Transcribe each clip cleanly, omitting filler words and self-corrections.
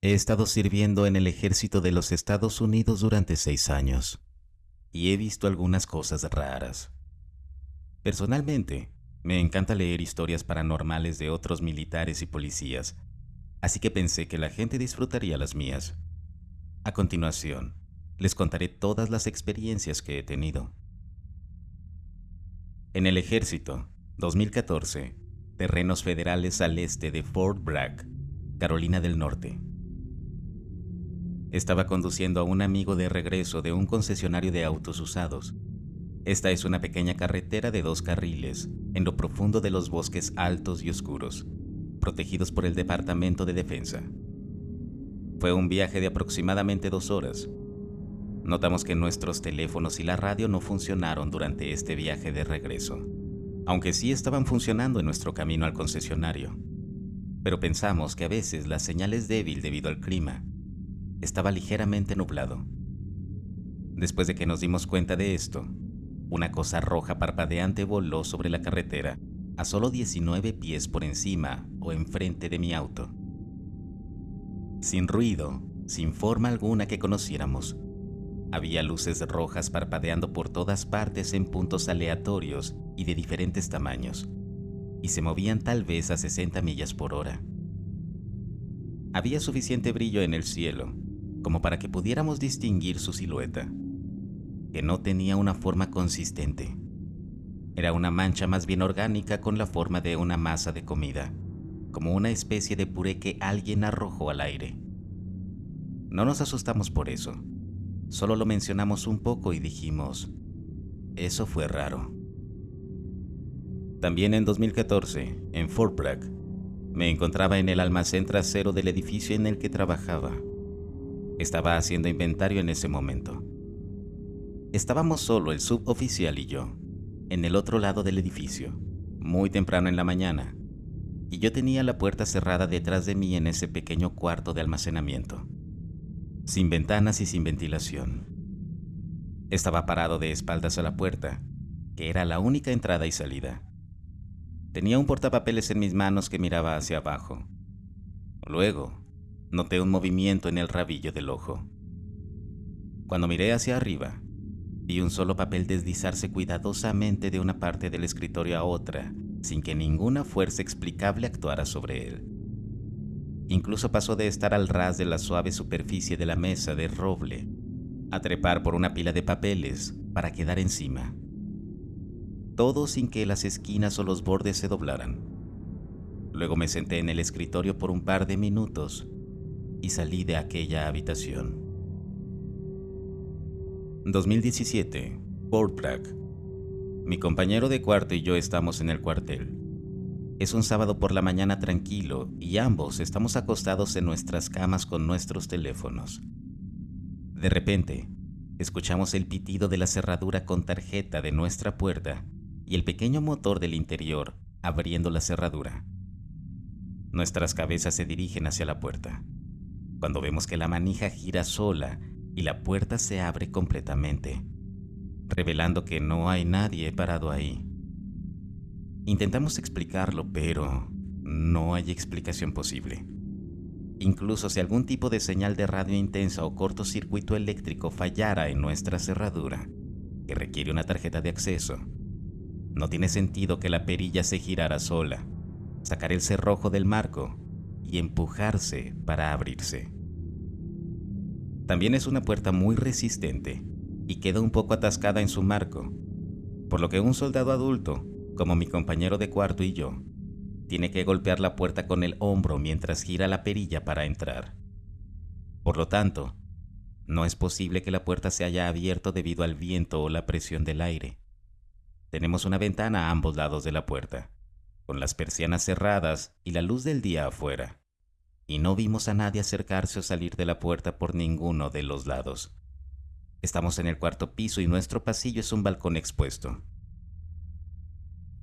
He estado sirviendo en el ejército de los Estados Unidos durante 6 años y he visto algunas cosas raras. Personalmente, me encanta leer historias paranormales de otros militares y policías, así que pensé que la gente disfrutaría las mías. A continuación, les contaré todas las experiencias que he tenido. En el ejército, 2014, terrenos federales al este de Fort Bragg, Carolina del Norte. Estaba conduciendo a un amigo de regreso de un concesionario de autos usados. Esta es una pequeña carretera de 2 carriles, en lo profundo de los bosques altos y oscuros, protegidos por el Departamento de Defensa. Fue un viaje de aproximadamente 2 horas. Notamos que nuestros teléfonos y la radio no funcionaron durante este viaje de regreso, aunque sí estaban funcionando en nuestro camino al concesionario. Pero pensamos que a veces la señal es débil debido al clima. Estaba ligeramente nublado. Después de que nos dimos cuenta de esto, una cosa roja parpadeante voló sobre la carretera, a solo 19 pies por encima o enfrente de mi auto. Sin ruido, sin forma alguna que conociéramos. Había luces rojas parpadeando por todas partes en puntos aleatorios y de diferentes tamaños, y se movían tal vez a 60 millas por hora. Había suficiente brillo en el cielo como para que pudiéramos distinguir su silueta, que no tenía una forma consistente. Era una mancha más bien orgánica con la forma de una masa de comida, como una especie de puré que alguien arrojó al aire. No nos asustamos por eso, solo lo mencionamos un poco y dijimos, eso fue raro. También en 2014, en Fort Bragg, me encontraba en el almacén trasero del edificio en el que trabajaba. Estaba haciendo inventario en ese momento. Estábamos solo el suboficial y yo, en el otro lado del edificio, muy temprano en la mañana, y yo tenía la puerta cerrada detrás de mí en ese pequeño cuarto de almacenamiento, sin ventanas y sin ventilación. Estaba parado de espaldas a la puerta, que era la única entrada y salida. Tenía un portapapeles en mis manos que miraba hacia abajo. Luego, noté un movimiento en el rabillo del ojo. Cuando miré hacia arriba, vi un solo papel deslizarse cuidadosamente de una parte del escritorio a otra, sin que ninguna fuerza explicable actuara sobre él. Incluso pasó de estar al ras de la suave superficie de la mesa de roble a trepar por una pila de papeles para quedar encima. Todo sin que las esquinas o los bordes se doblaran. Luego me senté en el escritorio por un par de minutos y salí de aquella habitación. 2017, Fort Bragg. Mi compañero de cuarto y yo estamos en el cuartel. Es un sábado por la mañana tranquilo y ambos estamos acostados en nuestras camas con nuestros teléfonos. De repente, escuchamos el pitido de la cerradura con tarjeta de nuestra puerta y el pequeño motor del interior abriendo la cerradura. Nuestras cabezas se dirigen hacia la puerta, cuando vemos que la manija gira sola y la puerta se abre completamente, revelando que no hay nadie parado ahí. Intentamos explicarlo, pero no hay explicación posible. Incluso si algún tipo de señal de radio intensa o cortocircuito eléctrico fallara en nuestra cerradura, que requiere una tarjeta de acceso, no tiene sentido que la perilla se girara sola, sacar el cerrojo del marco y empujarse para abrirse. También es una puerta muy resistente y queda un poco atascada en su marco, por lo que un soldado adulto, como mi compañero de cuarto y yo, tiene que golpear la puerta con el hombro mientras gira la perilla para entrar. Por lo tanto, no es posible que la puerta se haya abierto debido al viento o la presión del aire. Tenemos una ventana a ambos lados de la puerta, con las persianas cerradas y la luz del día afuera, y no vimos a nadie acercarse o salir de la puerta por ninguno de los lados. Estamos en el cuarto piso y nuestro pasillo es un balcón expuesto.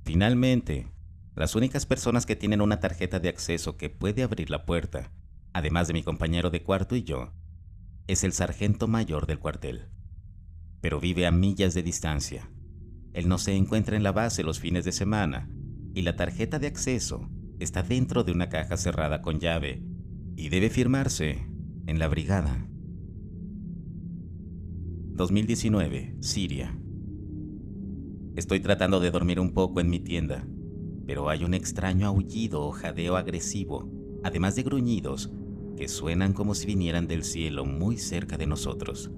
Finalmente, las únicas personas que tienen una tarjeta de acceso que puede abrir la puerta, además de mi compañero de cuarto y yo, es el sargento mayor del cuartel. Pero vive a millas de distancia. Él no se encuentra en la base los fines de semana y la tarjeta de acceso está dentro de una caja cerrada con llave y debe firmarse en la brigada. 2019, Siria. Estoy tratando de dormir un poco en mi tienda, pero hay un extraño aullido o jadeo agresivo, además de gruñidos, que suenan como si vinieran del cielo muy cerca de nosotros.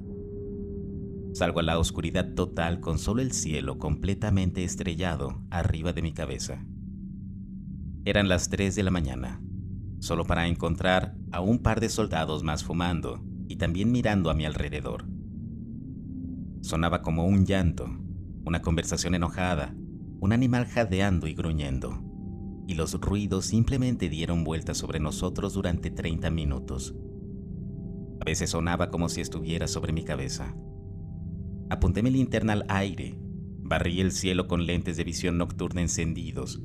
Salgo a la oscuridad total con solo el cielo completamente estrellado arriba de mi cabeza. Eran las 3 de la mañana, solo para encontrar a un par de soldados más fumando y también mirando a mi alrededor. Sonaba como un llanto, una conversación enojada, un animal jadeando y gruñendo, y los ruidos simplemente dieron vueltas sobre nosotros durante 30 minutos. A veces sonaba como si estuviera sobre mi cabeza. Apunté mi linterna al aire, barrí el cielo con lentes de visión nocturna encendidos.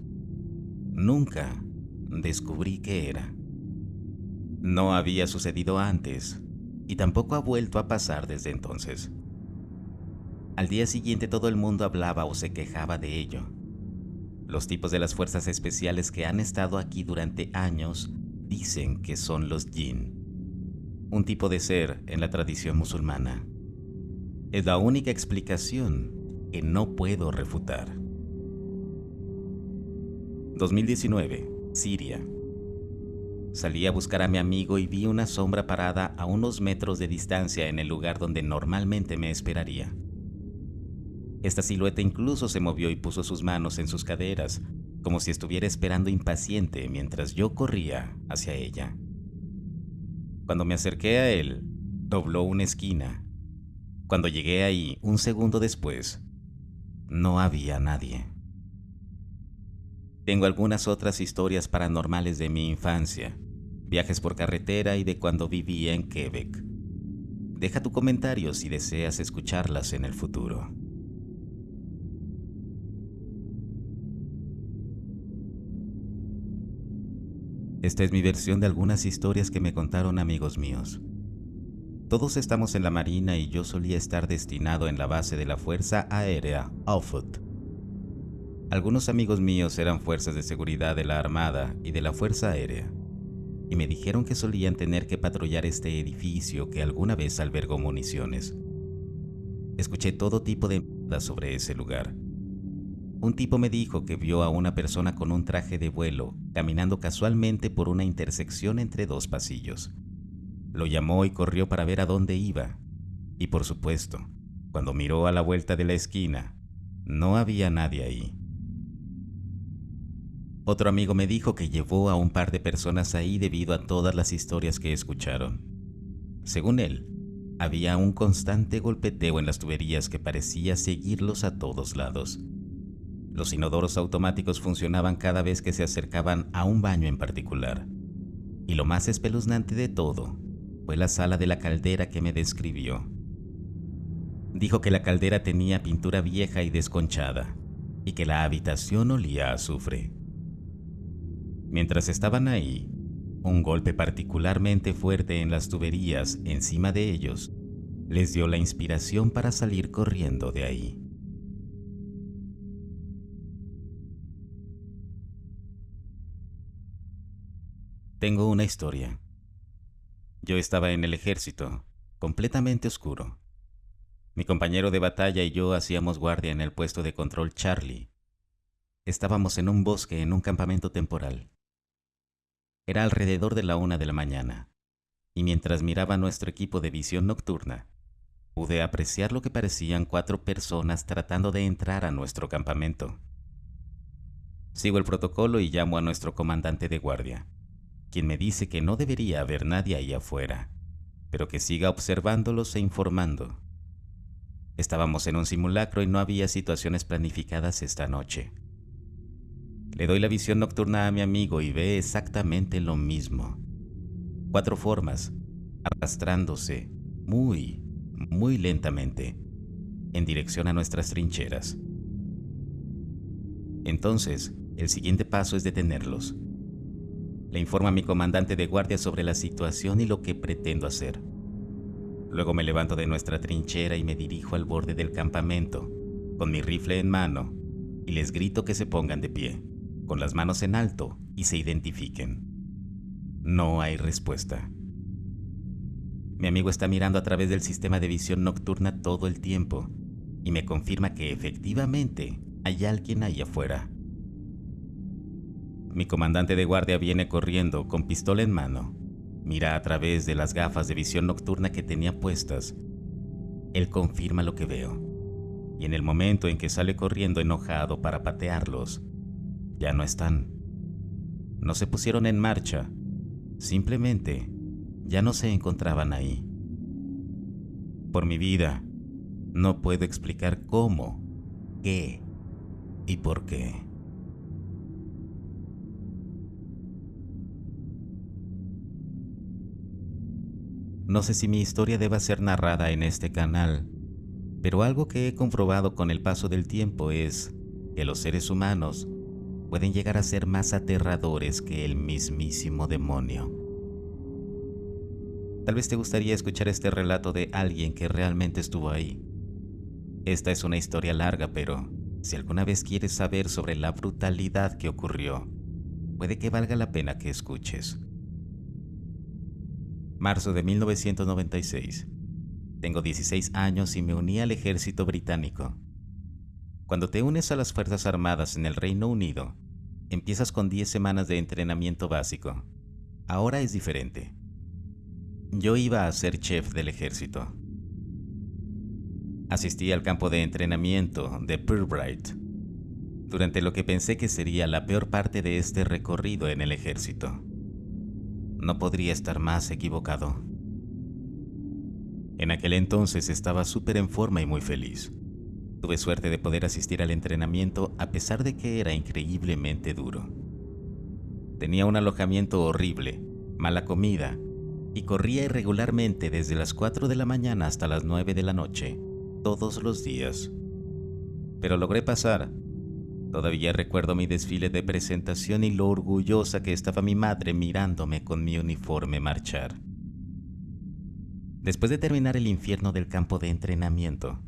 Nunca descubrí qué era. No había sucedido antes y tampoco ha vuelto a pasar desde entonces. Al día siguiente todo el mundo hablaba o se quejaba de ello. Los tipos de las fuerzas especiales que han estado aquí durante años dicen que son los jinn, un tipo de ser en la tradición musulmana. Es la única explicación que no puedo refutar. 2019, Siria. Salí a buscar a mi amigo y vi una sombra parada a unos metros de distancia en el lugar donde normalmente me esperaría. Esta silueta incluso se movió y puso sus manos en sus caderas, como si estuviera esperando impaciente mientras yo corría hacia ella. Cuando me acerqué a él, dobló una esquina. Cuando llegué ahí, un segundo después, no había nadie. Tengo algunas otras historias paranormales de mi infancia, viajes por carretera y de cuando vivía en Quebec. Deja tu comentario si deseas escucharlas en el futuro. Esta es mi versión de algunas historias que me contaron amigos míos. Todos estamos en la Marina y yo solía estar destinado en la base de la Fuerza Aérea Offutt. Algunos amigos míos eran fuerzas de seguridad de la Armada y de la Fuerza Aérea, y me dijeron que solían tener que patrullar este edificio que alguna vez albergó municiones. Escuché todo tipo de mierda sobre ese lugar. Un tipo me dijo que vio a una persona con un traje de vuelo caminando casualmente por una intersección entre dos pasillos. Lo llamó y corrió para ver a dónde iba. Y por supuesto, cuando miró a la vuelta de la esquina, no había nadie ahí. Otro amigo me dijo que llevó a un par de personas ahí debido a todas las historias que escucharon. Según él, había un constante golpeteo en las tuberías que parecía seguirlos a todos lados. Los inodoros automáticos funcionaban cada vez que se acercaban a un baño en particular. Y lo más espeluznante de todo fue la sala de la caldera que me describió. Dijo que la caldera tenía pintura vieja y desconchada, y que la habitación olía a azufre. Mientras estaban ahí, un golpe particularmente fuerte en las tuberías encima de ellos les dio la inspiración para salir corriendo de ahí. Tengo una historia. Yo estaba en el ejército, completamente oscuro. Mi compañero de batalla y yo hacíamos guardia en el puesto de control Charlie. Estábamos en un bosque en un campamento temporal. Era alrededor de la 1 de la mañana, y mientras miraba a nuestro equipo de visión nocturna, pude apreciar lo que parecían 4 personas tratando de entrar a nuestro campamento. Sigo el protocolo y llamo a nuestro comandante de guardia, quien me dice que no debería haber nadie ahí afuera, pero que siga observándolos e informando. Estábamos en un simulacro y no había situaciones planificadas esta noche. Le doy la visión nocturna a mi amigo y ve exactamente lo mismo. 4 formas, arrastrándose muy lentamente, en dirección a nuestras trincheras. Entonces, el siguiente paso es detenerlos. Le informo a mi comandante de guardia sobre la situación y lo que pretendo hacer. Luego me levanto de nuestra trinchera y me dirijo al borde del campamento, con mi rifle en mano, y les grito que se pongan de pie, con las manos en alto, y se identifiquen. No hay respuesta. Mi amigo está mirando a través del sistema de visión nocturna todo el tiempo y me confirma que efectivamente hay alguien ahí afuera. Mi comandante de guardia viene corriendo con pistola en mano. Mira a través de las gafas de visión nocturna que tenía puestas. Él confirma lo que veo. Y en el momento en que sale corriendo enojado para patearlos, ya no están. No se pusieron en marcha. Simplemente ya no se encontraban ahí. Por mi vida, no puedo explicar cómo, qué y por qué. No sé si mi historia deba ser narrada en este canal, pero algo que he comprobado con el paso del tiempo es que los seres humanos pueden llegar a ser más aterradores que el mismísimo demonio. Tal vez te gustaría escuchar este relato de alguien que realmente estuvo ahí. Esta es una historia larga, pero si alguna vez quieres saber sobre la brutalidad que ocurrió, puede que valga la pena que escuches. Marzo de 1996. Tengo 16 años y me uní al ejército británico. Cuando te unes a las Fuerzas Armadas en el Reino Unido, empiezas con 10 semanas de entrenamiento básico. Ahora es diferente. Yo iba a ser chef del ejército. Asistí al campo de entrenamiento de Pirbright, durante lo que pensé que sería la peor parte de este recorrido en el ejército. No podría estar más equivocado. En aquel entonces estaba súper en forma y muy feliz. Tuve suerte de poder asistir al entrenamiento a pesar de que era increíblemente duro. Tenía un alojamiento horrible, mala comida, y corría irregularmente desde las 4 de la mañana hasta las 9 de la noche, todos los días. Pero logré pasar. Todavía recuerdo mi desfile de presentación y lo orgullosa que estaba mi madre mirándome con mi uniforme marchar. Después de terminar el infierno del campo de entrenamiento,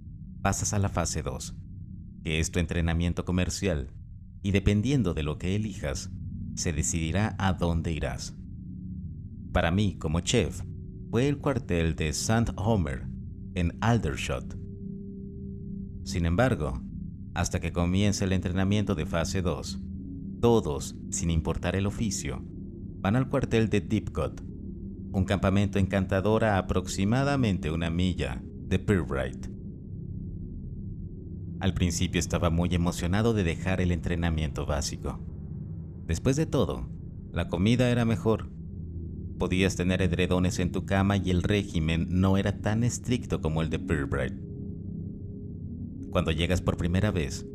pasas a la fase 2, que es tu entrenamiento comercial, y dependiendo de lo que elijas, se decidirá a dónde irás. Para mí, como chef, fue el cuartel de St. Omer, en Aldershot. Sin embargo, hasta que comience el entrenamiento de fase 2, todos, sin importar el oficio, van al cuartel de Didcot, un campamento encantador a aproximadamente 1 milla de Pirbright. Al principio estaba muy emocionado de dejar el entrenamiento básico. Después de todo, la comida era mejor. Podías tener edredones en tu cama y el régimen no era tan estricto como el de Pirbright. Cuando llegas por primera vez,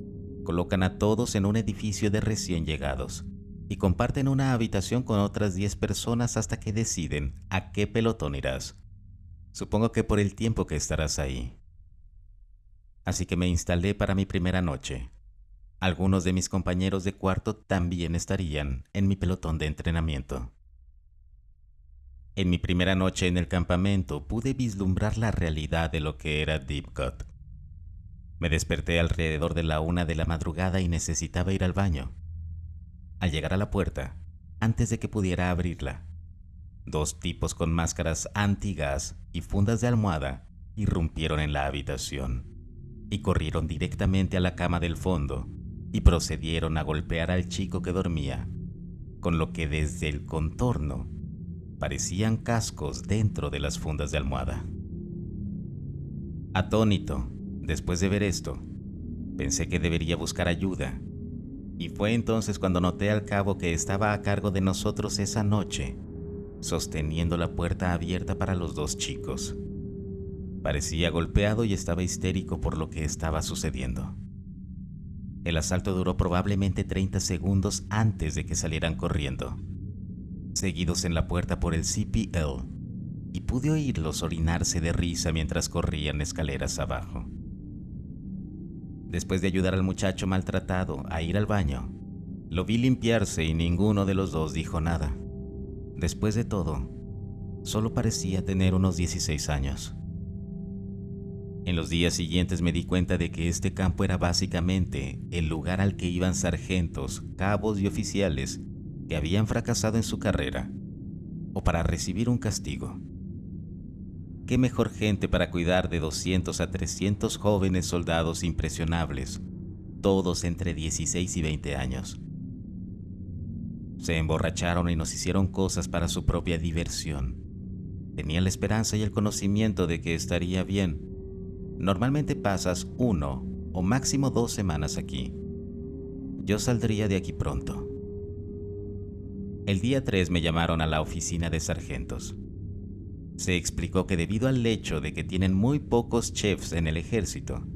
colocan a todos en un edificio de recién llegados y comparten una habitación con otras 10 personas hasta que deciden a qué pelotón irás. Supongo que por el tiempo que estarás ahí. Así que me instalé para mi primera noche. Algunos de mis compañeros de cuarto también estarían en mi pelotón de entrenamiento. En mi primera noche en el campamento pude vislumbrar la realidad de lo que era Didcot. Me desperté alrededor de la 1 de la madrugada y necesitaba ir al baño. Al llegar a la puerta, antes de que pudiera abrirla, 2 tipos con máscaras antigas y fundas de almohada irrumpieron en la habitación y corrieron directamente a la cama del fondo y procedieron a golpear al chico que dormía, con lo que desde el contorno parecían cascos dentro de las fundas de almohada. Atónito, después de ver esto, pensé que debería buscar ayuda, y fue entonces cuando noté al cabo que estaba a cargo de nosotros esa noche, sosteniendo la puerta abierta para los 2 chicos. Parecía golpeado y estaba histérico por lo que estaba sucediendo. El asalto duró probablemente 30 segundos antes de que salieran corriendo, seguidos en la puerta por el CPL, y pude oírlos orinarse de risa mientras corrían escaleras abajo. Después de ayudar al muchacho maltratado a ir al baño, lo vi limpiarse y ninguno de los 2 dijo nada. Después de todo, solo parecía tener unos 16 años. En los días siguientes me di cuenta de que este campo era básicamente el lugar al que iban sargentos, cabos y oficiales que habían fracasado en su carrera, o para recibir un castigo. ¿Qué mejor gente para cuidar de 200 a 300 jóvenes soldados impresionables, todos entre 16 y 20 años? Se emborracharon y nos hicieron cosas para su propia diversión. Tenía la esperanza y el conocimiento de que estaría bien. Normalmente pasas 1 o máximo 2 semanas aquí. Yo saldría de aquí pronto. El día 3 me llamaron a la oficina de sargentos. Se explicó que debido al hecho de que tienen muy pocos chefs en el ejército,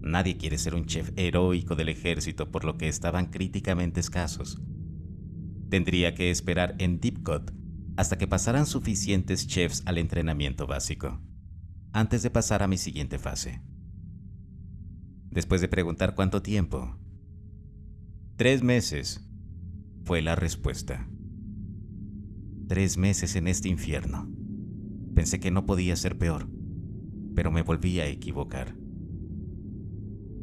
nadie quiere ser un chef heroico del ejército, por lo que estaban críticamente escasos. Tendría que esperar en Dipcot hasta que pasaran suficientes chefs al entrenamiento básico, antes de pasar a mi siguiente fase. Después de preguntar cuánto tiempo, 3 meses, fue la respuesta. 3 meses en este infierno. Pensé que no podía ser peor, pero me volví a equivocar.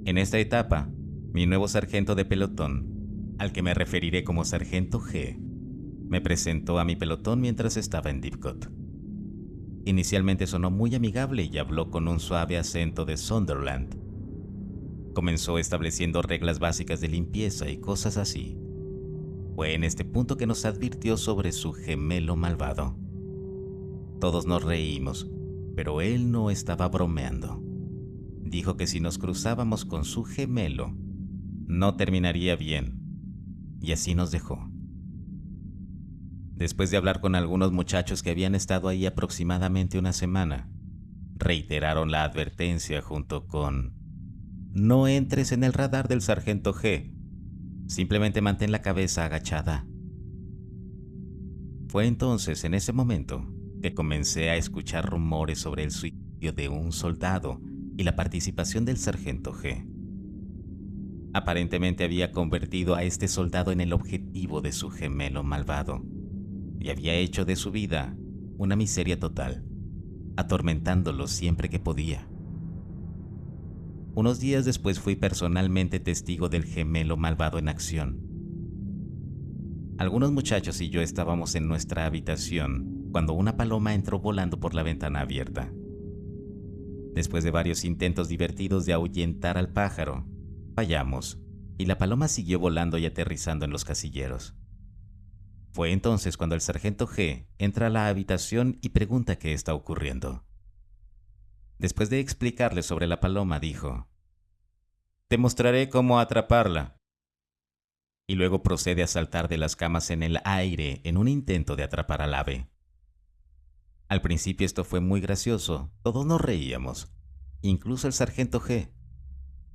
En esta etapa, mi nuevo sargento de pelotón, al que me referiré como Sargento G, me presentó a mi pelotón mientras estaba en Dipcot. Inicialmente sonó muy amigable y habló con un suave acento de Sunderland. Comenzó estableciendo reglas básicas de limpieza y cosas así. Fue en este punto que nos advirtió sobre su gemelo malvado. Todos nos reímos, pero él no estaba bromeando. Dijo que si nos cruzábamos con su gemelo, no terminaría bien, y así nos dejó. Después de hablar con algunos muchachos que habían estado ahí aproximadamente una semana, reiteraron la advertencia junto con: no entres en el radar del sargento G, simplemente mantén la cabeza agachada. Fue entonces, en ese momento, que comencé a escuchar rumores sobre el suicidio de un soldado y la participación del sargento G. Aparentemente había convertido a este soldado en el objetivo de su gemelo malvado y había hecho de su vida una miseria total, atormentándolo siempre que podía. Unos días después fui personalmente testigo del gemelo malvado en acción. Algunos muchachos y yo estábamos en nuestra habitación cuando una paloma entró volando por la ventana abierta. Después de varios intentos divertidos de ahuyentar al pájaro, fallamos y la paloma siguió volando y aterrizando en los casilleros. Fue entonces cuando el sargento G entra a la habitación y pregunta qué está ocurriendo. Después de explicarle sobre la paloma, dijo: te mostraré cómo atraparla. Y luego procede a saltar de las camas en el aire en un intento de atrapar al ave. Al principio esto fue muy gracioso, todos nos reíamos, incluso el sargento G,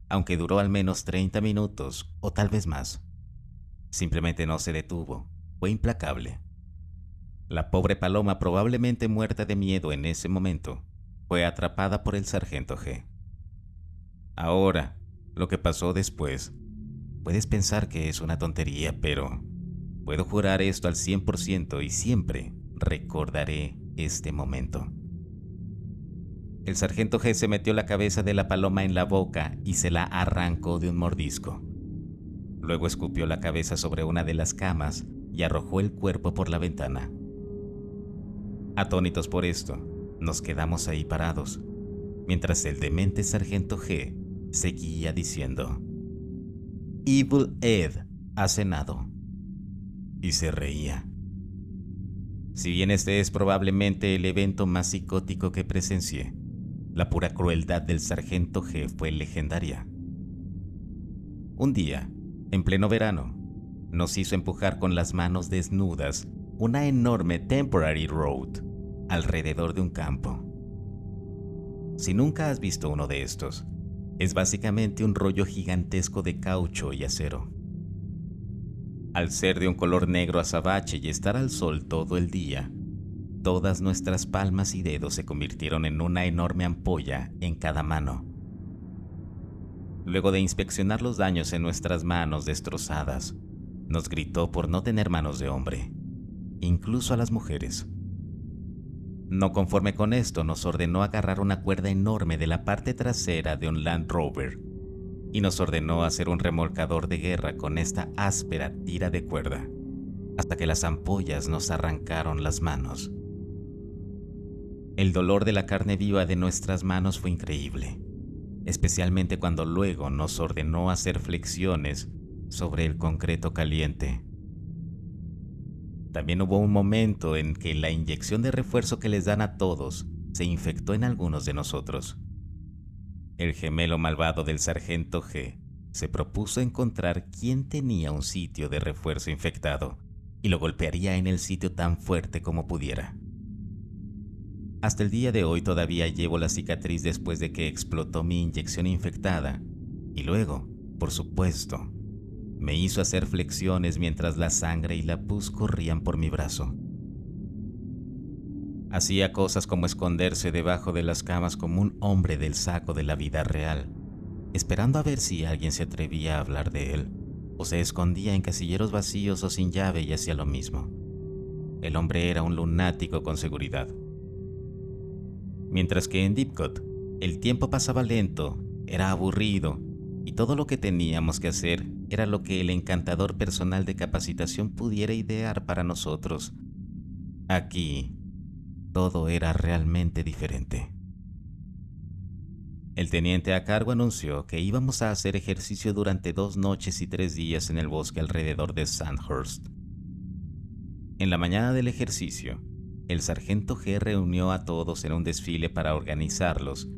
aunque duró al menos 30 minutos o tal vez más. Simplemente no se detuvo, fue implacable. La pobre paloma, probablemente muerta de miedo en ese momento, fue atrapada por el sargento G. Ahora, lo que pasó después, puedes pensar que es una tontería, pero puedo jurar esto al 100% y siempre recordaré este momento. El sargento G se metió la cabeza de la paloma en la boca y se la arrancó de un mordisco. Luego escupió la cabeza sobre una de las camas y arrojó el cuerpo por la ventana. Atónitos por esto, nos quedamos ahí parados, mientras el demente sargento G seguía diciendo: Evil Ed ha cenado. Y se reía. Si bien este es probablemente el evento más psicótico que presencié, la pura crueldad del sargento G fue legendaria. Un día, en pleno verano, nos hizo empujar con las manos desnudas una enorme temporary road alrededor de un campo. Si nunca has visto uno de estos, es básicamente un rollo gigantesco de caucho y acero. Al ser de un color negro azabache y estar al sol todo el día, todas nuestras palmas y dedos se convirtieron en una enorme ampolla en cada mano. Luego de inspeccionar los daños en nuestras manos destrozadas, nos gritó por no tener manos de hombre, incluso a las mujeres. No conforme con esto, nos ordenó agarrar una cuerda enorme de la parte trasera de un Land Rover y nos ordenó hacer un remolcador de guerra con esta áspera tira de cuerda, hasta que las ampollas nos arrancaron las manos. El dolor de la carne viva de nuestras manos fue increíble, especialmente cuando luego nos ordenó hacer flexiones sobre el concreto caliente. También hubo un momento en que la inyección de refuerzo que les dan a todos se infectó en algunos de nosotros. El gemelo malvado del sargento G se propuso encontrar quién tenía un sitio de refuerzo infectado y lo golpearía en el sitio tan fuerte como pudiera. Hasta el día de hoy todavía llevo la cicatriz después de que explotó mi inyección infectada y luego, por supuesto, me hizo hacer flexiones mientras la sangre y la pus corrían por mi brazo. Hacía cosas como esconderse debajo de las camas como un hombre del saco de la vida real, esperando a ver si alguien se atrevía a hablar de él, o se escondía en casilleros vacíos o sin llave y hacía lo mismo. El hombre era un lunático con seguridad. Mientras que en Dipcot, el tiempo pasaba lento, era aburrido, y todo lo que teníamos que hacer era lo que el encantador personal de capacitación pudiera idear para nosotros. Aquí, todo era realmente diferente. El teniente a cargo anunció que íbamos a hacer ejercicio durante 2 noches y 3 días en el bosque alrededor de Sandhurst. En la mañana del ejercicio, el sargento G reunió a todos en un desfile para organizarlos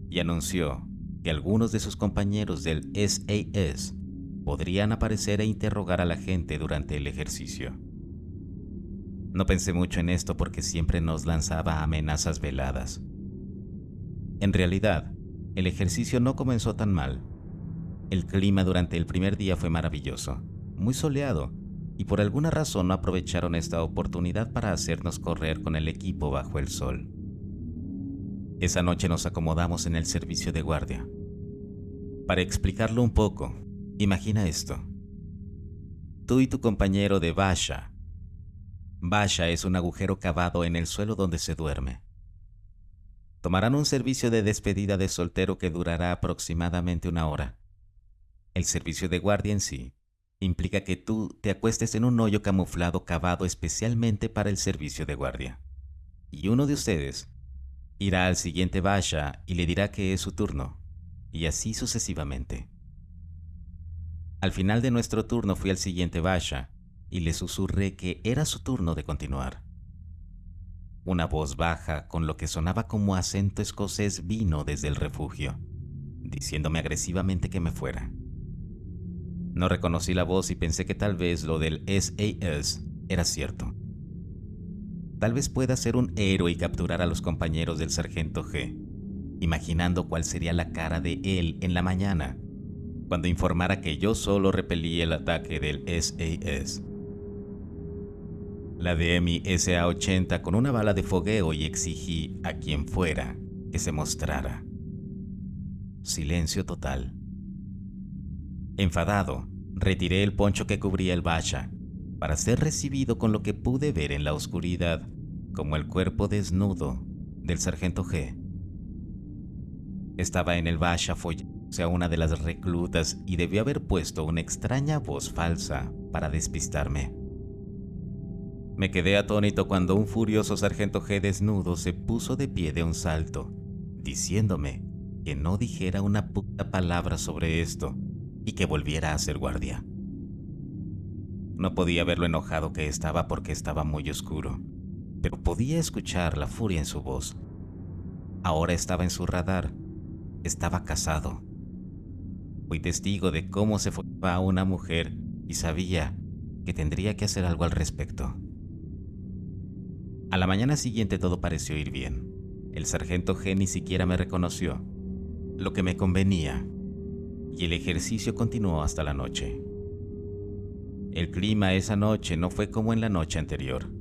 y anunció que algunos de sus compañeros del SAS podrían aparecer e interrogar a la gente durante el ejercicio. No pensé mucho en esto porque siempre nos lanzaba amenazas veladas. En realidad, el ejercicio no comenzó tan mal. El clima durante el primer día fue maravilloso, muy soleado, y por alguna razón no aprovecharon esta oportunidad para hacernos correr con el equipo bajo el sol. Esa noche nos acomodamos en el servicio de guardia. Para explicarlo un poco, imagina esto. Tú y tu compañero de Basha. Basha es un agujero cavado en el suelo donde se duerme. Tomarán un servicio de despedida de soltero que durará aproximadamente 1 hora. El servicio de guardia en sí implica que tú te acuestes en un hoyo camuflado cavado especialmente para el servicio de guardia. Y uno de ustedes irá al siguiente Basha y le dirá que es su turno, y así sucesivamente. Al final de nuestro turno fui al siguiente Basha y le susurré que era su turno de continuar. Una voz baja con lo que sonaba como acento escocés vino desde el refugio, diciéndome agresivamente que me fuera. No reconocí la voz y pensé que tal vez lo del SAS era cierto. Tal vez pueda ser un héroe y capturar a los compañeros del sargento G, imaginando cuál sería la cara de él en la mañana, cuando informara que yo solo repelí el ataque del SAS. Ladeé mi SA-80 con una bala de fogueo y exigí a quien fuera que se mostrara. Silencio total. Enfadado, retiré el poncho que cubría el Basha para ser recibido con lo que pude ver en la oscuridad como el cuerpo desnudo del sargento G. Estaba en el Basha follándose a una de las reclutas y debió haber puesto una extraña voz falsa para despistarme. Me quedé atónito cuando un furioso sargento G desnudo se puso de pie de un salto, diciéndome que no dijera una puta palabra sobre esto y que volviera a ser guardia. No podía ver lo enojado que estaba porque estaba muy oscuro, pero podía escuchar la furia en su voz. Ahora estaba en su radar. Estaba casado. Fui testigo de cómo se follaba a una mujer y sabía que tendría que hacer algo al respecto. A la mañana siguiente todo pareció ir bien. El sargento G ni siquiera me reconoció, lo que me convenía, y el ejercicio continuó hasta la noche. El clima esa noche no fue como en la noche anterior,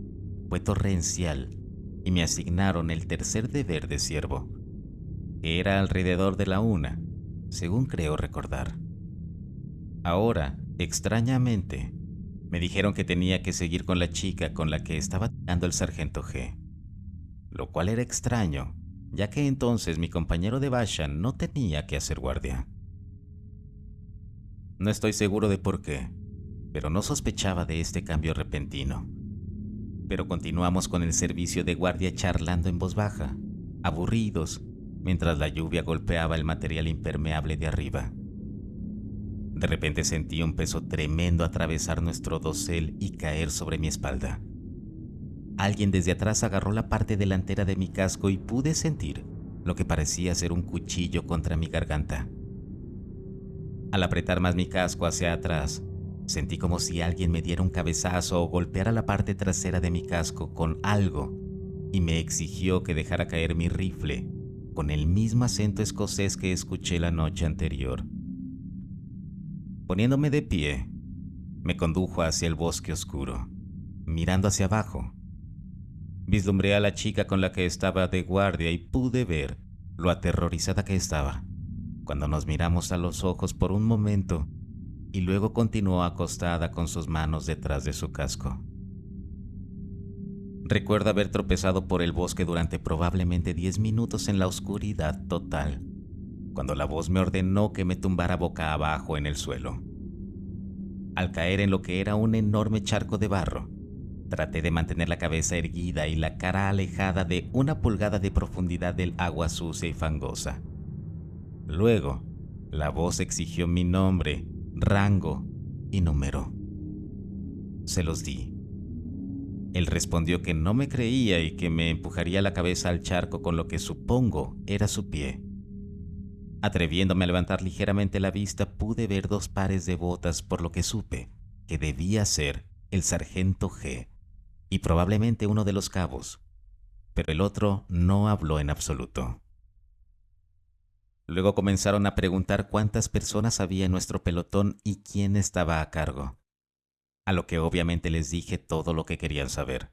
fue torrencial y me asignaron el tercer deber de siervo, que era alrededor de la 1, según creo recordar. Ahora, extrañamente, me dijeron que tenía que seguir con la chica con la que estaba tirando el sargento G, lo cual era extraño, ya que entonces mi compañero de Basha no tenía que hacer guardia. No estoy seguro de por qué, pero no sospechaba de este cambio repentino. Pero continuamos con el servicio de guardia charlando en voz baja, aburridos, mientras la lluvia golpeaba el material impermeable de arriba. De repente sentí un peso tremendo atravesar nuestro dosel y caer sobre mi espalda. Alguien desde atrás agarró la parte delantera de mi casco y pude sentir lo que parecía ser un cuchillo contra mi garganta. Al apretar más mi casco hacia atrás, sentí como si alguien me diera un cabezazo o golpeara la parte trasera de mi casco con algo y me exigió que dejara caer mi rifle con el mismo acento escocés que escuché la noche anterior. Poniéndome de pie, me condujo hacia el bosque oscuro, mirando hacia abajo. Vislumbré a la chica con la que estaba de guardia y pude ver lo aterrorizada que estaba cuando nos miramos a los ojos por un momento y luego continuó acostada con sus manos detrás de su casco. Recuerdo haber tropezado por el bosque durante probablemente 10 minutos en la oscuridad total, cuando la voz me ordenó que me tumbara boca abajo en el suelo. Al caer en lo que era un enorme charco de barro, traté de mantener la cabeza erguida y la cara alejada de 1 pulgada de profundidad del agua sucia y fangosa. Luego, la voz exigió mi nombre, rango y número. Se los di. Él respondió que no me creía y que me empujaría la cabeza al charco con lo que supongo era su pie. Atreviéndome a levantar ligeramente la vista, pude ver 2 pares de botas, por lo que supe que debía ser el sargento G y probablemente uno de los cabos, pero el otro no habló en absoluto. Luego comenzaron a preguntar cuántas personas había en nuestro pelotón y quién estaba a cargo, a lo que obviamente les dije todo lo que querían saber,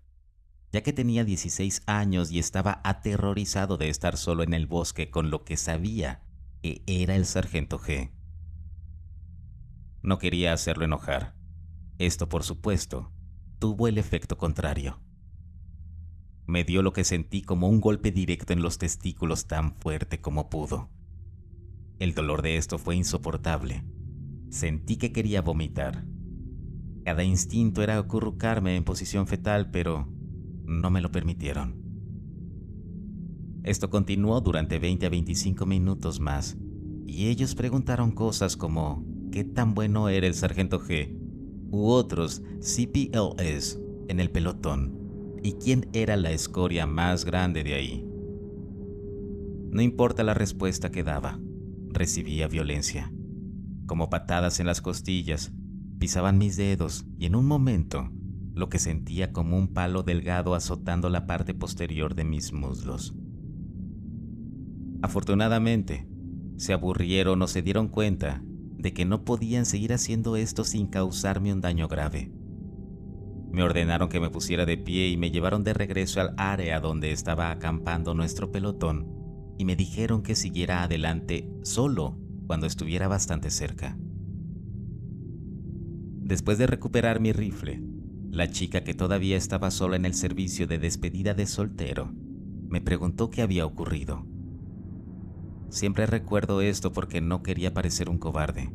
ya que tenía 16 años y estaba aterrorizado de estar solo en el bosque con lo que sabía que era el sargento G. No quería hacerlo enojar. Esto, por supuesto, tuvo el efecto contrario. Me dio lo que sentí como un golpe directo en los testículos tan fuerte como pudo. El dolor de esto fue insoportable. Sentí que quería vomitar. Cada instinto era acurrucarme en posición fetal, pero no me lo permitieron. Esto continuó durante 20 a 25 minutos más, y ellos preguntaron cosas como qué tan bueno era el sargento G u otros CPLS en el pelotón y quién era la escoria más grande de ahí. No importa la respuesta que daba, recibía violencia, como patadas en las costillas, pisaban mis dedos y en un momento lo que sentía como un palo delgado azotando la parte posterior de mis muslos. Afortunadamente, se aburrieron o se dieron cuenta de que no podían seguir haciendo esto sin causarme un daño grave. Me ordenaron que me pusiera de pie y me llevaron de regreso al área donde estaba acampando nuestro pelotón y me dijeron que siguiera adelante solo cuando estuviera bastante cerca. Después de recuperar mi rifle, la chica que todavía estaba sola en el servicio de despedida de soltero me preguntó qué había ocurrido. Siempre recuerdo esto porque no quería parecer un cobarde.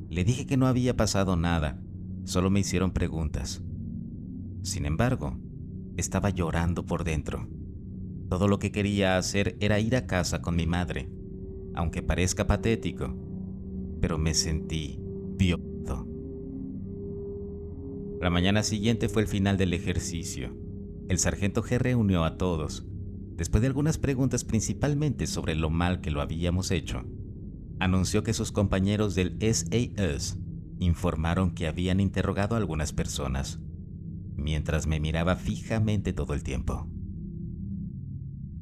Le dije que no había pasado nada, solo me hicieron preguntas. Sin embargo, estaba llorando por dentro. Todo lo que quería hacer era ir a casa con mi madre, aunque parezca patético, pero me sentí violado. La mañana siguiente fue el final del ejercicio. El sargento G reunió a todos. Después de algunas preguntas principalmente sobre lo mal que lo habíamos hecho, anunció que sus compañeros del SAS informaron que habían interrogado a algunas personas, mientras me miraba fijamente todo el tiempo.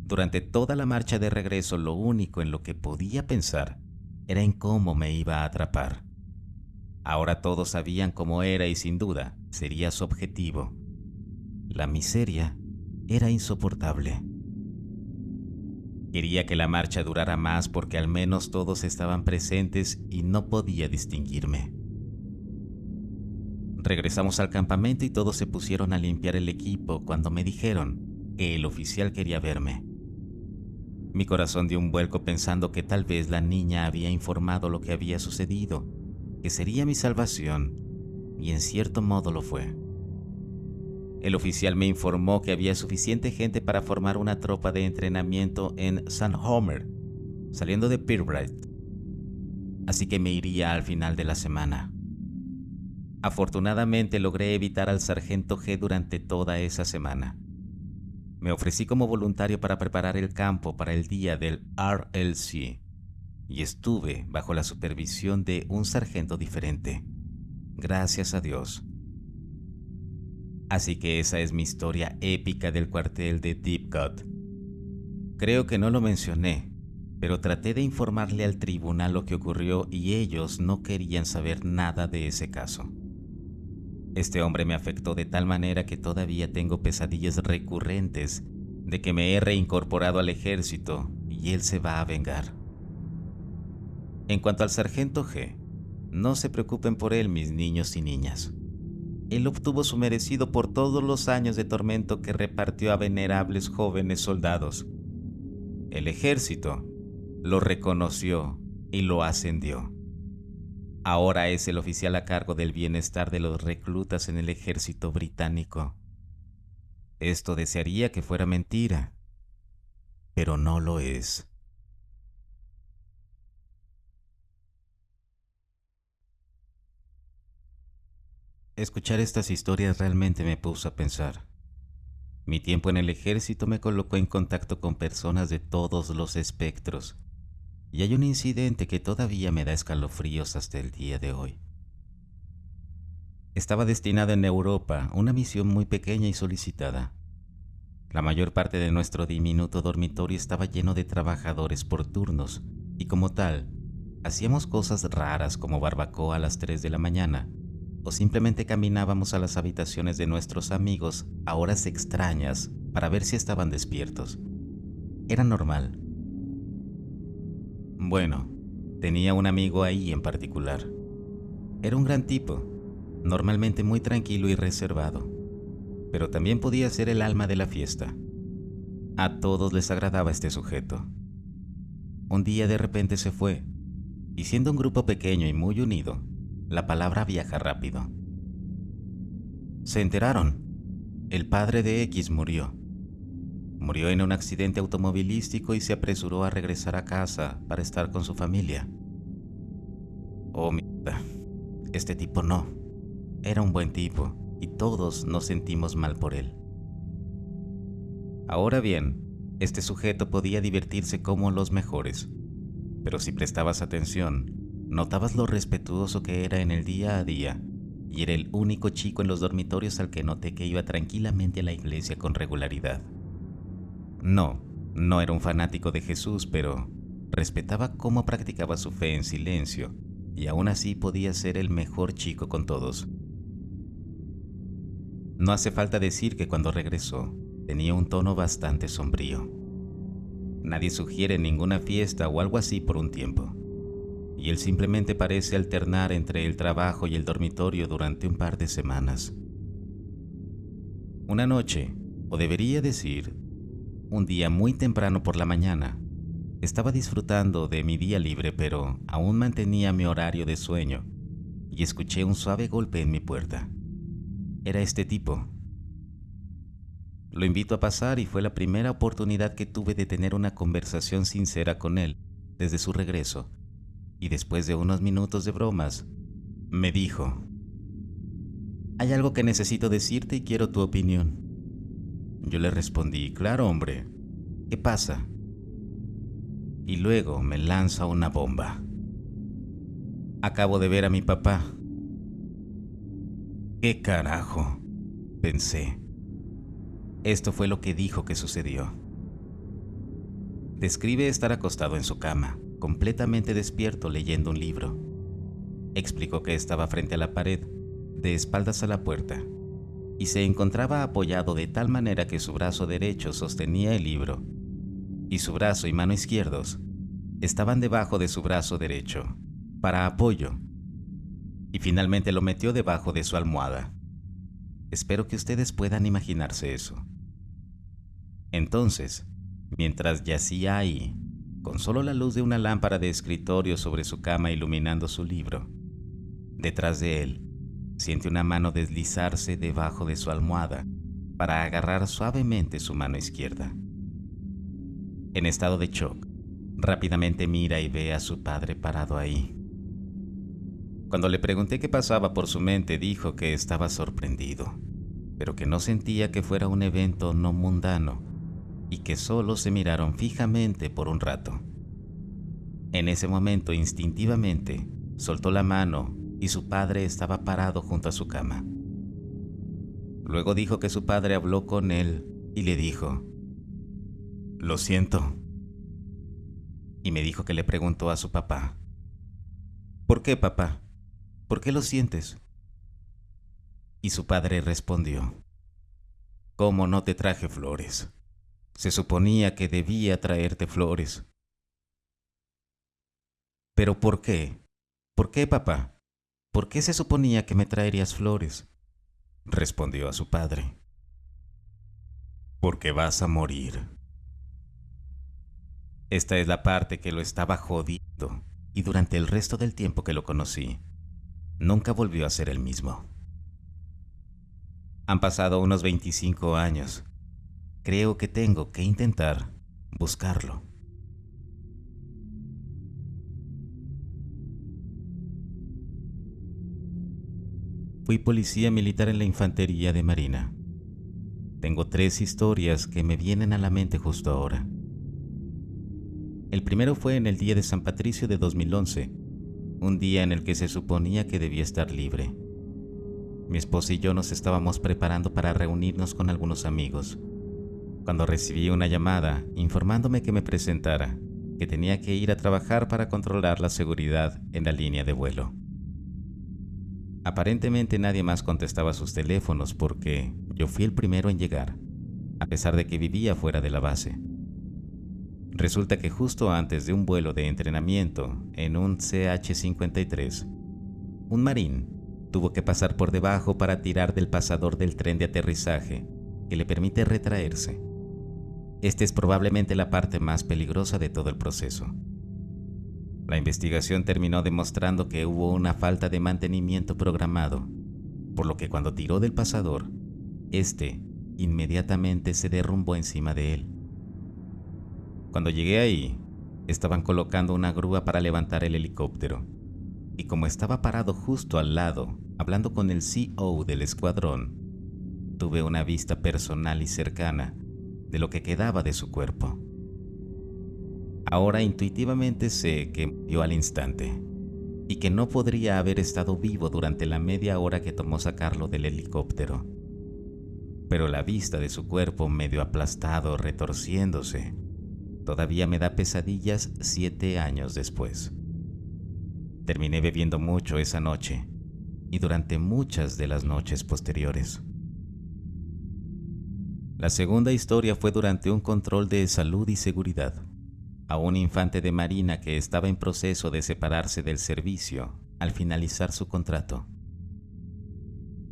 Durante toda la marcha de regreso, lo único en lo que podía pensar era en cómo me iba a atrapar. Ahora todos sabían cómo era y sin duda sería su objetivo. La miseria era insoportable. Quería que la marcha durara más porque al menos todos estaban presentes y no podía distinguirme. Regresamos al campamento y todos se pusieron a limpiar el equipo cuando me dijeron que el oficial quería verme. Mi corazón dio un vuelco pensando que tal vez la niña había informado lo que había sucedido, que sería mi salvación, y en cierto modo lo fue. El oficial me informó que había suficiente gente para formar una tropa de entrenamiento en St. Homer, saliendo de Pirbright, así que me iría al final de la semana. Afortunadamente logré evitar al sargento G durante toda esa semana. Me ofrecí como voluntario para preparar el campo para el día del RLC y estuve bajo la supervisión de un sargento diferente. Gracias a Dios. Así que esa es mi historia épica del cuartel de Deep Cut. Creo que no lo mencioné, pero traté de informarle al tribunal lo que ocurrió y ellos no querían saber nada de ese caso. Este hombre me afectó de tal manera que todavía tengo pesadillas recurrentes de que me he reincorporado al ejército y él se va a vengar. En cuanto al sargento G, no se preocupen por él, mis niños y niñas. Él obtuvo su merecido por todos los años de tormento que repartió a venerables jóvenes soldados. El ejército lo reconoció y lo ascendió. Ahora es el oficial a cargo del bienestar de los reclutas en el ejército británico. Esto desearía que fuera mentira, pero no lo es. Escuchar estas historias realmente me puso a pensar. Mi tiempo en el ejército me colocó en contacto con personas de todos los espectros, y hay un incidente que todavía me da escalofríos hasta el día de hoy. Estaba destinado en Europa, una misión muy pequeña y solicitada. La mayor parte de nuestro diminuto dormitorio estaba lleno de trabajadores por turnos, y como tal, hacíamos cosas raras como barbacoa a las 3 de la mañana, o simplemente caminábamos a las habitaciones de nuestros amigos a horas extrañas para ver si estaban despiertos. Era normal. Bueno, tenía un amigo ahí en particular. Era un gran tipo, normalmente muy tranquilo y reservado, pero también podía ser el alma de la fiesta. A todos les agradaba este sujeto. Un día de repente se fue, y siendo un grupo pequeño y muy unido, la palabra viaja rápido. Se enteraron. El padre de X murió. Murió en un accidente automovilístico y se apresuró a regresar a casa para estar con su familia. Oh, mierda. Este tipo no. Era un buen tipo y todos nos sentimos mal por él. Ahora bien, este sujeto podía divertirse como los mejores, pero si prestabas atención, notabas lo respetuoso que era en el día a día, y era el único chico en los dormitorios al que noté que iba tranquilamente a la iglesia con regularidad. No era un fanático de Jesús, pero respetaba cómo practicaba su fe en silencio, y aún así podía ser el mejor chico con todos. No hace falta decir que cuando regresó, tenía un tono bastante sombrío. Nadie sugiere ninguna fiesta o algo así por un tiempo, y él simplemente parece alternar entre el trabajo y el dormitorio durante un par de semanas. Una noche, o debería decir, un día muy temprano por la mañana, estaba disfrutando de mi día libre, pero aún mantenía mi horario de sueño, y escuché un suave golpe en mi puerta. Era este tipo. Lo invito a pasar y fue la primera oportunidad que tuve de tener una conversación sincera con él desde su regreso. Y después de unos minutos de bromas, me dijo: «Hay algo que necesito decirte y quiero tu opinión». Yo le respondí: «Claro, hombre, ¿qué pasa?». Y luego me lanza una bomba. «Acabo de ver a mi papá». «¿Qué carajo?», pensé. Esto fue lo que dijo que sucedió. Describe estar acostado en su cama, completamente despierto leyendo un libro. Explicó que estaba frente a la pared, de espaldas a la puerta, y se encontraba apoyado de tal manera que su brazo derecho sostenía el libro, y su brazo y mano izquierdos estaban debajo de su brazo derecho, para apoyo, y finalmente lo metió debajo de su almohada. Espero que ustedes puedan imaginarse eso. Entonces, mientras yacía ahí, con solo la luz de una lámpara de escritorio sobre su cama iluminando su libro, detrás de él, siente una mano deslizarse debajo de su almohada para agarrar suavemente su mano izquierda. En estado de shock, rápidamente mira y ve a su padre parado ahí. Cuando le pregunté qué pasaba por su mente, dijo que estaba sorprendido, pero que no sentía que fuera un evento no mundano y que solo se miraron fijamente por un rato. En ese momento, instintivamente, soltó la mano y su padre estaba parado junto a su cama. Luego dijo que su padre habló con él y le dijo: "Lo siento". Y me dijo que le preguntó a su papá: "¿Por qué, papá? ¿Por qué lo sientes?". Y su padre respondió: "¿Cómo no te traje flores? Se suponía que debía traerte flores". "¿Pero por qué? ¿Por qué, papá? ¿Por qué se suponía que me traerías flores?", respondió a su padre. "Porque vas a morir". Esta es la parte que lo estaba jodiendo, y durante el resto del tiempo que lo conocí, nunca volvió a ser el mismo. Han pasado unos 25 años. Creo que tengo que intentar buscarlo. Fui policía militar en la Infantería de Marina. Tengo 3 historias que me vienen a la mente justo ahora. El primero fue en el día de San Patricio de 2011, un día en el que se suponía que debía estar libre. Mi esposa y yo nos estábamos preparando para reunirnos con algunos amigos, cuando recibí una llamada informándome que me presentara, que tenía que ir a trabajar para controlar la seguridad en la línea de vuelo. Aparentemente nadie más contestaba sus teléfonos porque yo fui el primero en llegar, a pesar de que vivía fuera de la base. Resulta que justo antes de un vuelo de entrenamiento en un CH-53, un marín tuvo que pasar por debajo para tirar del pasador del tren de aterrizaje que le permite retraerse. Esta es probablemente la parte más peligrosa de todo el proceso. La investigación terminó demostrando que hubo una falta de mantenimiento programado, por lo que cuando tiró del pasador, este inmediatamente se derrumbó encima de él. Cuando llegué ahí, estaban colocando una grúa para levantar el helicóptero, y como estaba parado justo al lado, hablando con el CO del escuadrón, tuve una vista personal y cercana de lo que quedaba de su cuerpo. Ahora intuitivamente sé que murió al instante y que no podría haber estado vivo durante la media hora que tomó sacarlo del helicóptero. Pero la vista de su cuerpo medio aplastado, retorciéndose, todavía me da pesadillas 7 años después. Terminé bebiendo mucho esa noche y durante muchas de las noches posteriores. La segunda historia fue durante un control de salud y seguridad a un infante de marina que estaba en proceso de separarse del servicio al finalizar su contrato.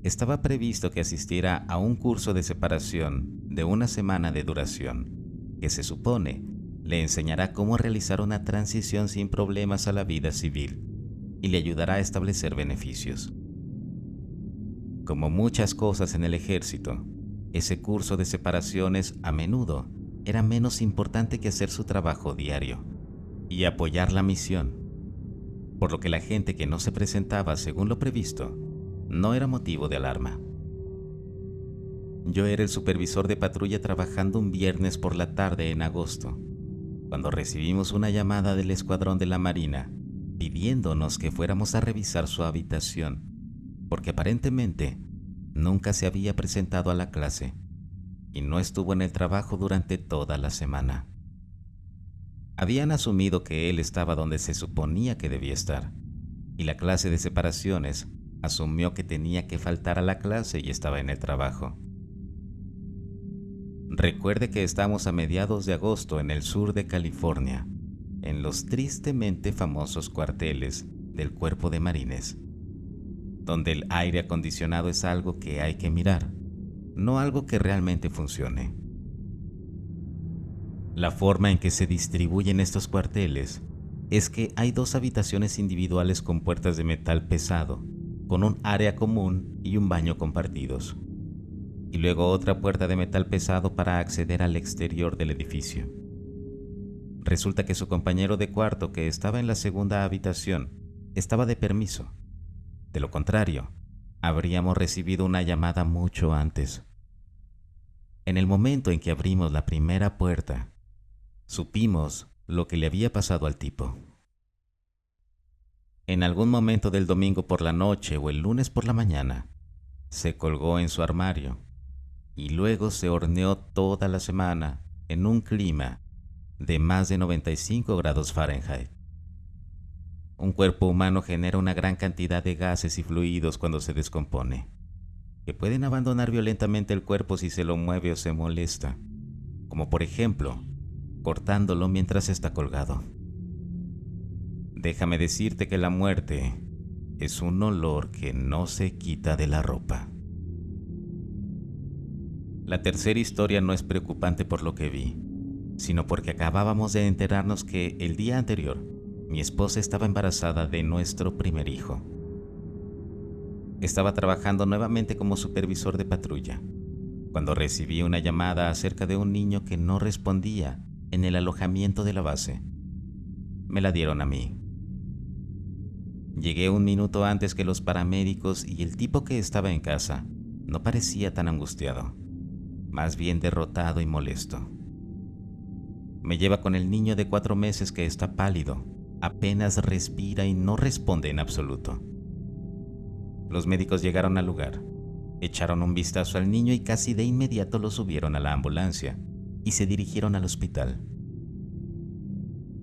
Estaba previsto que asistiera a un curso de separación de 1 semana de duración, que se supone le enseñará cómo realizar una transición sin problemas a la vida civil y le ayudará a establecer beneficios. Como muchas cosas en el ejército, ese curso de separaciones a menudo era menos importante que hacer su trabajo diario y apoyar la misión, por lo que la gente que no se presentaba según lo previsto no era motivo de alarma. Yo era el supervisor de patrulla trabajando un viernes por la tarde en agosto, cuando recibimos una llamada del escuadrón de la Marina pidiéndonos que fuéramos a revisar su habitación, porque aparentemente nunca se había presentado a la clase y no estuvo en el trabajo durante toda la semana. Habían asumido que él estaba donde se suponía que debía estar, y la clase de separaciones asumió que tenía que faltar a la clase y estaba en el trabajo. Recuerde que estamos a mediados de agosto en el sur de California, en los tristemente famosos cuarteles del Cuerpo de Marines, donde el aire acondicionado es algo que hay que mirar, no algo que realmente funcione. La forma en que se distribuyen estos cuarteles es que hay 2 habitaciones individuales con puertas de metal pesado, con un área común y un baño compartidos. y luego otra puerta de metal pesado para acceder al exterior del edificio. Resulta que su compañero de cuarto, que estaba en la segunda habitación, estaba de permiso. De lo contrario, habríamos recibido una llamada mucho antes. En el momento en que abrimos la primera puerta, supimos lo que le había pasado al tipo. En algún momento del domingo por la noche o el lunes por la mañana, se colgó en su armario y luego se horneó toda la semana en un clima de más de 95 grados Fahrenheit. Un cuerpo humano genera una gran cantidad de gases y fluidos cuando se descompone, que pueden abandonar violentamente el cuerpo si se lo mueve o se molesta, como por ejemplo, cortándolo mientras está colgado. Déjame decirte que la muerte es un olor que no se quita de la ropa. La tercera historia no es preocupante por lo que vi, sino porque acabábamos de enterarnos que el día anterior mi esposa estaba embarazada de nuestro primer hijo. Estaba trabajando nuevamente como supervisor de patrulla, cuando recibí una llamada acerca de un niño que no respondía en el alojamiento de la base. Me la dieron a mí. Llegué un minuto antes que los paramédicos y el tipo que estaba en casa no parecía tan angustiado, más bien derrotado y molesto. Me lleva con el niño de 4 meses que está pálido, apenas respira y no responde en absoluto. Los médicos llegaron al lugar, echaron un vistazo al niño y casi de inmediato lo subieron a la ambulancia y se dirigieron al hospital.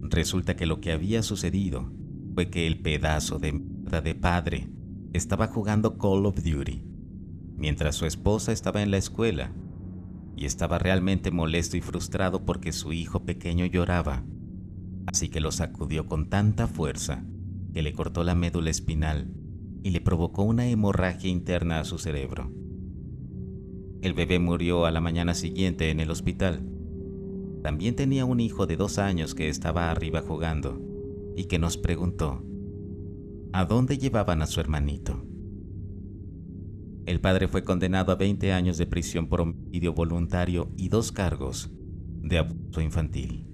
Resulta que lo que había sucedido fue que el pedazo de mierda de padre estaba jugando Call of Duty, mientras su esposa estaba en la escuela, y estaba realmente molesto y frustrado porque su hijo pequeño lloraba, así que lo sacudió con tanta fuerza que le cortó la médula espinal y le provocó una hemorragia interna a su cerebro. El bebé murió a la mañana siguiente en el hospital. También tenía un hijo de 2 años que estaba arriba jugando y que nos preguntó ¿a dónde llevaban a su hermanito? El padre fue condenado a 20 años de prisión por homicidio voluntario y 2 cargos de abuso infantil.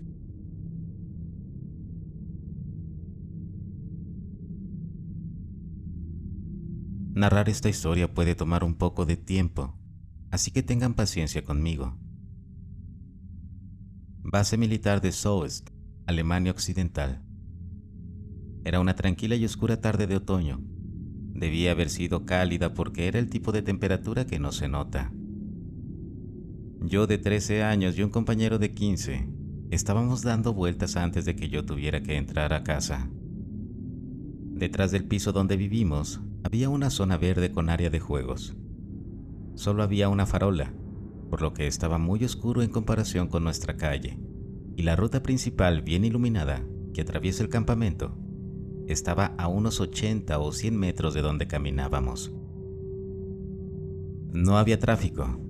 Narrar esta historia puede tomar un poco de tiempo, así que tengan paciencia conmigo. Base militar de Soest, Alemania Occidental. Era una tranquila y oscura tarde de otoño. Debía haber sido cálida porque era el tipo de temperatura que no se nota. Yo de 13 años y un compañero de 15 estábamos dando vueltas antes de que yo tuviera que entrar a casa. Detrás del piso donde vivimos había una zona verde con área de juegos. Solo había una farola, por lo que estaba muy oscuro en comparación con nuestra calle, y la ruta principal bien iluminada que atraviesa el campamento estaba a unos 80 o 100 metros de donde caminábamos. No había tráfico,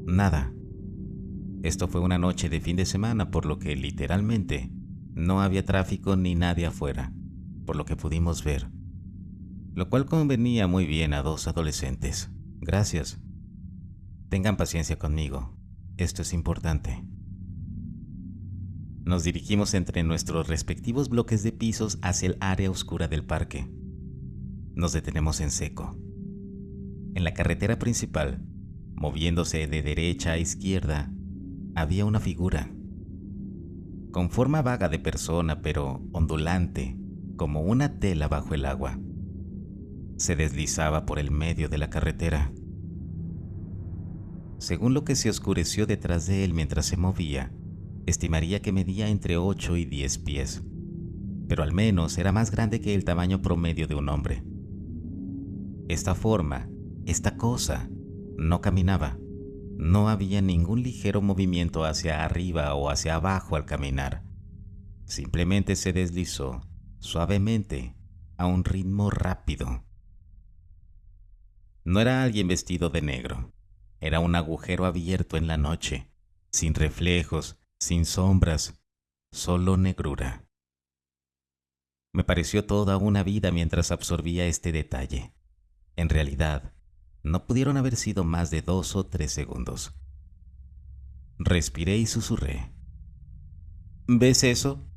nada. Esto fue una noche de fin de semana, por lo que literalmente no había tráfico ni nadie afuera, por lo que pudimos ver, lo cual convenía muy bien a 2 adolescentes. Gracias. Tengan paciencia conmigo, esto es importante. Nos dirigimos entre nuestros respectivos bloques de pisos hacia el área oscura del parque. Nos detenemos en seco. En la carretera principal, moviéndose de derecha a izquierda, había una figura, con forma vaga de persona pero ondulante, como una tela bajo el agua. Se deslizaba por el medio de la carretera. Según lo que se oscureció detrás de él mientras se movía, estimaría que medía entre 8 y 10 pies, pero al menos era más grande que el tamaño promedio de un hombre. Esta forma, esta cosa, no caminaba. No había ningún ligero movimiento hacia arriba o hacia abajo al caminar. Simplemente se deslizó suavemente a un ritmo rápido. No era alguien vestido de negro. Era un agujero abierto en la noche, sin reflejos, sin sombras, solo negrura. Me pareció toda una vida mientras absorbía este detalle. En realidad, No pudieron haber sido más de 2 o 3 segundos. Respiré y susurré. ¿Ves eso?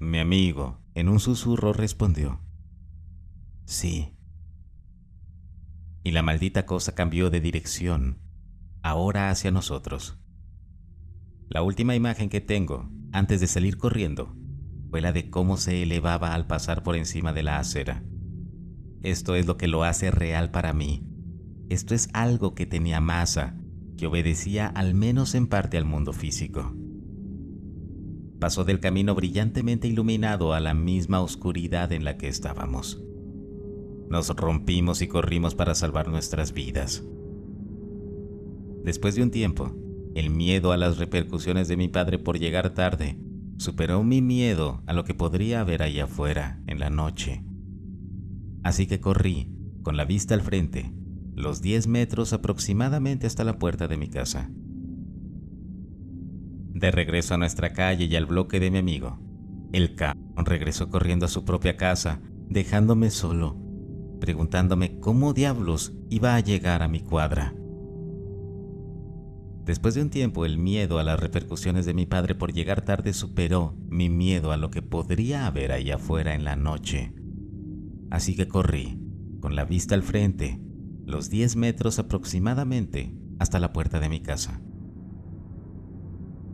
Mi amigo, en un susurro, respondió. Sí. Y la maldita cosa cambió de dirección, ahora hacia nosotros. La última imagen que tengo, antes de salir corriendo, fue la de cómo se elevaba al pasar por encima de la acera. Esto es lo que lo hace real para mí. Esto es algo que tenía masa, que obedecía al menos en parte al mundo físico. Pasó del camino brillantemente iluminado a la misma oscuridad en la que estábamos. Nos rompimos y corrimos para salvar nuestras vidas. Después de un tiempo, el miedo a las repercusiones de mi padre por llegar tarde superó mi miedo a lo que podría haber allá afuera en la noche. Así que corrí, con la vista al frente, los 10 metros aproximadamente hasta la puerta de mi casa. De regreso a nuestra calle y al bloque de mi amigo, el cabrón regresó corriendo a su propia casa, dejándome solo, preguntándome cómo diablos iba a llegar a mi cuadra. Después de un tiempo, el miedo a las repercusiones de mi padre por llegar tarde superó mi miedo a lo que podría haber allá afuera en la noche. Así que corrí, con la vista al frente, los 10 metros aproximadamente hasta la puerta de mi casa.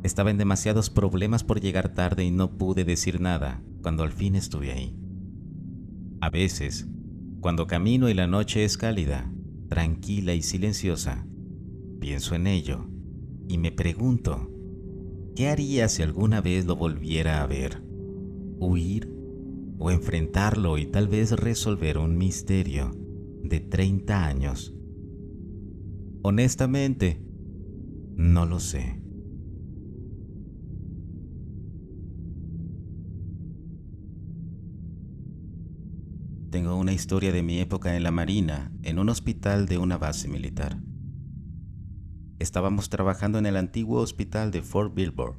Estaba en demasiados problemas por llegar tarde y no pude decir nada cuando al fin estuve ahí. A veces, cuando camino y la noche es cálida, tranquila y silenciosa, pienso en ello y me pregunto, ¿qué haría si alguna vez lo volviera a ver? ¿Huir o enfrentarlo y tal vez resolver un misterio de 30 años? Honestamente, no lo sé. Tengo una historia de mi época en la Marina, en un hospital de una base militar. Estábamos trabajando en el antiguo hospital de Fort Belvoir,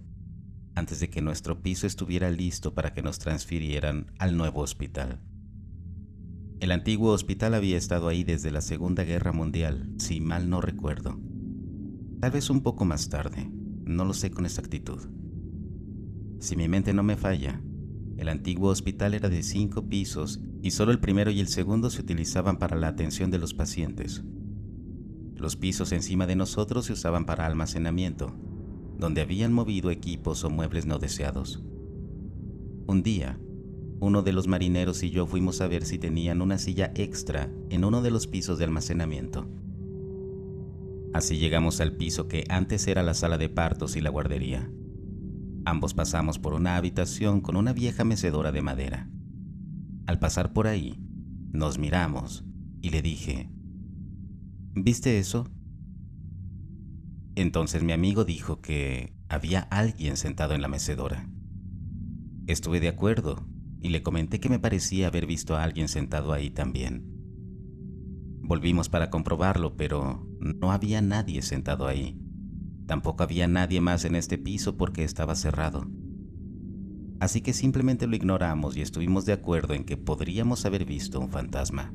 antes de que nuestro piso estuviera listo para que nos transfirieran al nuevo hospital. El antiguo hospital había estado ahí desde la Segunda Guerra Mundial, si mal no recuerdo. Tal vez un poco más tarde, no lo sé con exactitud. Si mi mente no me falla, el antiguo hospital era de 5 pisos y solo el primero y el segundo se utilizaban para la atención de los pacientes. Los pisos encima de nosotros se usaban para almacenamiento, donde habían movido equipos o muebles no deseados. Un día, uno de los marineros y yo fuimos a ver si tenían una silla extra en uno de los pisos de almacenamiento. Así llegamos al piso que antes era la sala de partos y la guardería. Ambos pasamos por una habitación con una vieja mecedora de madera. Al pasar por ahí, nos miramos y le dije, ¿viste eso? Entonces mi amigo dijo que había alguien sentado en la mecedora. Estuve de acuerdo y le comenté que me parecía haber visto a alguien sentado ahí también. Volvimos para comprobarlo, pero no había nadie sentado ahí. Tampoco había nadie más en este piso porque estaba cerrado. Así que simplemente lo ignoramos y estuvimos de acuerdo en que podríamos haber visto un fantasma.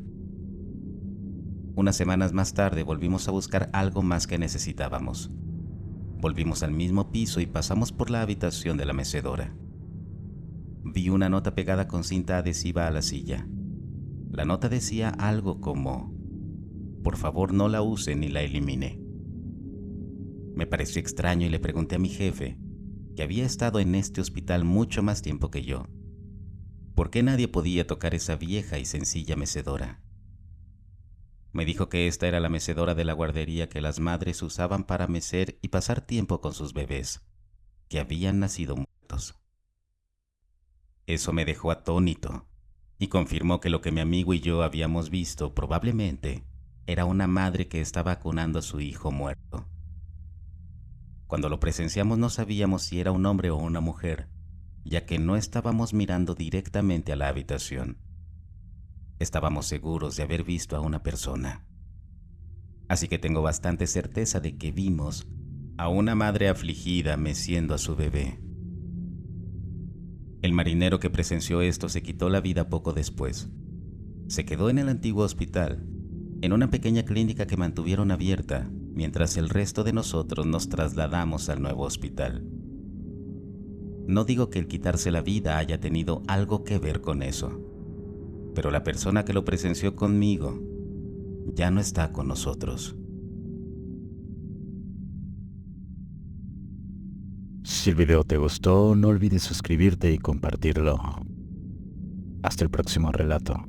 Unas semanas más tarde volvimos a buscar algo más que necesitábamos. Volvimos al mismo piso y pasamos por la habitación de la mecedora. Vi una nota pegada con cinta adhesiva a la silla. La nota decía algo como, por favor no la use ni la elimine. Me pareció extraño y le pregunté a mi jefe, que había estado en este hospital mucho más tiempo que yo, ¿por qué nadie podía tocar esa vieja y sencilla mecedora? Me dijo que esta era la mecedora de la guardería que las madres usaban para mecer y pasar tiempo con sus bebés, que habían nacido muertos. Eso me dejó atónito y confirmó que lo que mi amigo y yo habíamos visto probablemente era una madre que estaba acunando a su hijo muerto. Cuando lo presenciamos no sabíamos si era un hombre o una mujer, ya que no estábamos mirando directamente a la habitación. Estábamos seguros de haber visto a una persona. Así que tengo bastante certeza de que vimos a una madre afligida meciendo a su bebé. El marinero que presenció esto se quitó la vida poco después. Se quedó en el antiguo hospital en una pequeña clínica que mantuvieron abierta mientras el resto de nosotros nos trasladamos al nuevo hospital. No digo que el quitarse la vida haya tenido algo que ver con eso, pero la persona que lo presenció conmigo ya no está con nosotros. Si el video te gustó, no olvides suscribirte y compartirlo. Hasta el próximo relato.